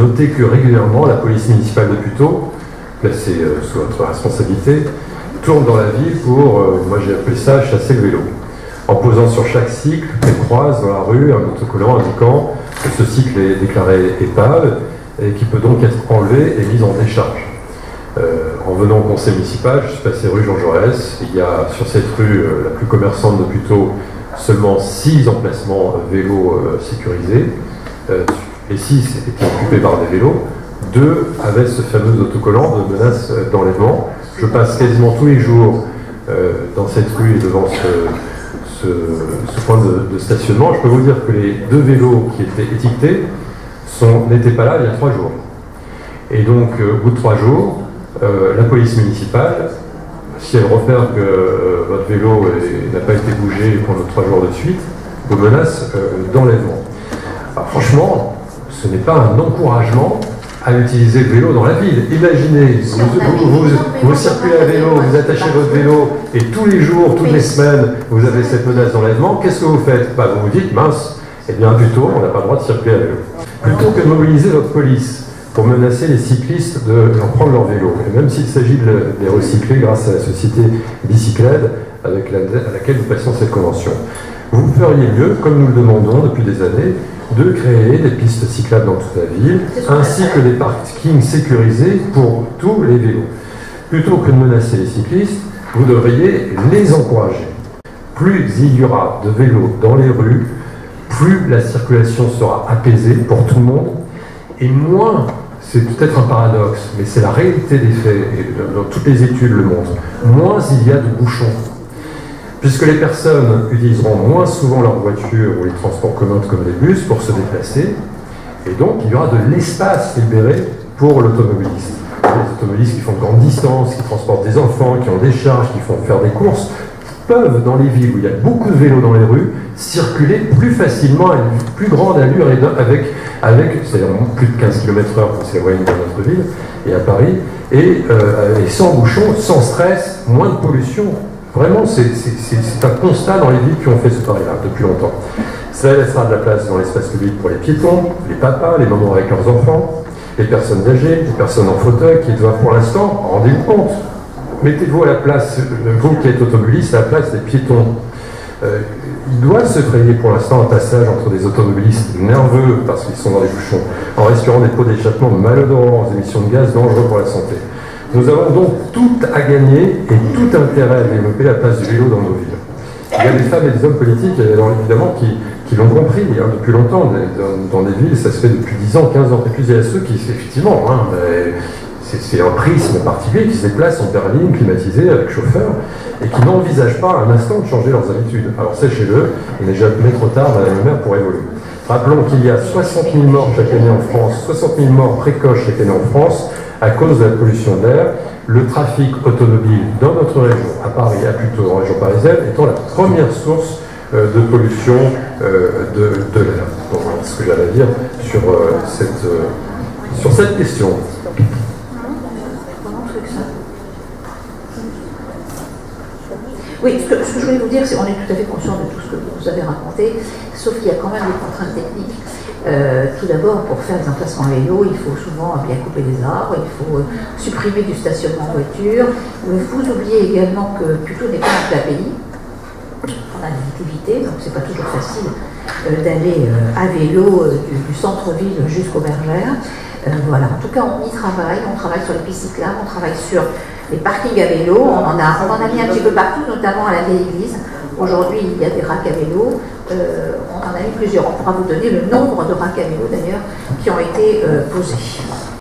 notez que régulièrement, la police municipale de Puteaux, placée sous votre responsabilité, tourne dans la ville pour, moi j'ai appelé ça, chasser le vélo, en posant sur chaque cycle qu'elle croise dans la rue un autocollant indiquant que ce cycle est déclaré épave et qui peut donc être enlevé et mis en décharge. En venant au conseil municipal, je suis passé rue Jean Jaurès. Il y a sur cette rue, la plus commerçante de Puteaux, seulement 6 emplacements vélos sécurisés. Les 6 étaient occupés par des vélos. 2 avaient ce fameux autocollant de menace d'enlèvement. Je passe quasiment tous les jours dans cette rue et devant ce point de stationnement. Je peux vous dire que les 2 vélos qui étaient étiquetés n'étaient pas là il y a 3 jours. Et donc, au bout de 3 jours, la police municipale, si elle repère que votre vélo n'a pas été bougé pendant 3 jours de suite, vous menace d'enlèvement. Alors, franchement, ce n'est pas un encouragement à utiliser le vélo dans la ville. Imaginez, vous circulez à vélo, vous attachez votre vélo, et tous les jours, toutes les semaines, vous avez cette menace d'enlèvement. Qu'est-ce que vous faites? Vous vous dites, mince, eh bien plutôt, on n'a pas le droit de circuler à vélo. Plutôt que de mobiliser votre police pour menacer les cyclistes de prendre leur vélo, et même s'il s'agit de les recycler grâce à la société Bicycled à laquelle nous passons cette convention. Vous feriez mieux, comme nous le demandons depuis des années, de créer des pistes cyclables dans toute la ville, ainsi que des parkings sécurisés pour tous les vélos. Plutôt que de menacer les cyclistes, vous devriez les encourager. Plus il y aura de vélos dans les rues, plus la circulation sera apaisée pour tout le monde, et moins, c'est peut-être un paradoxe, mais c'est la réalité des faits, et dans toutes les études le montrent, moins il y a de bouchons. Puisque les personnes utiliseront moins souvent leur voiture ou les transports communs comme les bus pour se déplacer, et donc il y aura de l'espace libéré pour l'automobiliste. Les automobilistes qui font de grandes distances, qui transportent des enfants, qui ont des charges, qui font faire des courses, peuvent, dans les villes où il y a beaucoup de vélos dans les rues, circuler plus facilement à une plus grande allure et avec c'est-à-dire plus de 15 km/h pour c'est la moyenne dans notre ville et à Paris, et sans bouchon, sans stress, moins de pollution. Vraiment, c'est un constat dans les villes qui ont fait ce pari-là depuis longtemps. Ça laissera de la place dans l'espace public pour les piétons, les papas, les mamans avec leurs enfants, les personnes âgées, les personnes en fauteuil qui doivent pour l'instant, rendez-vous compte, mettez-vous à la place, vous qui êtes automobiliste, à la place des piétons. Il doit se frayer pour l'instant un passage entre des automobilistes nerveux parce qu'ils sont dans les bouchons, en respirant des pots d'échappement malodorants, aux émissions de gaz dangereux pour la santé. Nous avons donc tout à gagner et tout intérêt à développer la place du vélo dans nos villes. Il y a des femmes et des hommes politiques, évidemment, qui l'ont compris depuis longtemps. Dans des villes, ça se fait depuis 10 ans, 15 ans. Et puis il y a ceux qui, effectivement, c'est un prisme particulier, qui se déplacent en berline climatisée avec chauffeur et qui n'envisagent pas un instant de changer leurs habitudes. Alors sachez-le, il n'est jamais trop tard, Madame le maire, pour évoluer. Rappelons qu'il y a 60 000 morts chaque année en France, 60 000 morts précoces chaque année en France, à cause de la pollution de l'air. Le trafic automobile dans notre région, à Paris, à Puteaux, en région parisienne, étant la première source de pollution de l'air. Donc voilà ce que j'avais à dire sur cette question. Oui, ce que je voulais vous dire, c'est qu'on est tout à fait conscient de tout ce que vous avez raconté, sauf qu'il y a quand même des contraintes techniques. Tout d'abord, pour faire des emplacements à vélo, il faut souvent bien couper des arbres, il faut supprimer du stationnement en voiture. Vous oubliez également que Puteaux n'est pas un plat pays. On a des activités, donc c'est pas toujours facile d'aller à vélo du centre-ville jusqu'aux bergères. Voilà, en tout cas, on y travaille, on travaille sur les pistes cyclables, on travaille sur les parkings à vélo, on en a mis un petit peu partout, notamment à la vieille église. Aujourd'hui, il y a des racks à vélo, on en a mis plusieurs. On pourra vous donner le nombre de racks à vélo d'ailleurs qui ont été posés.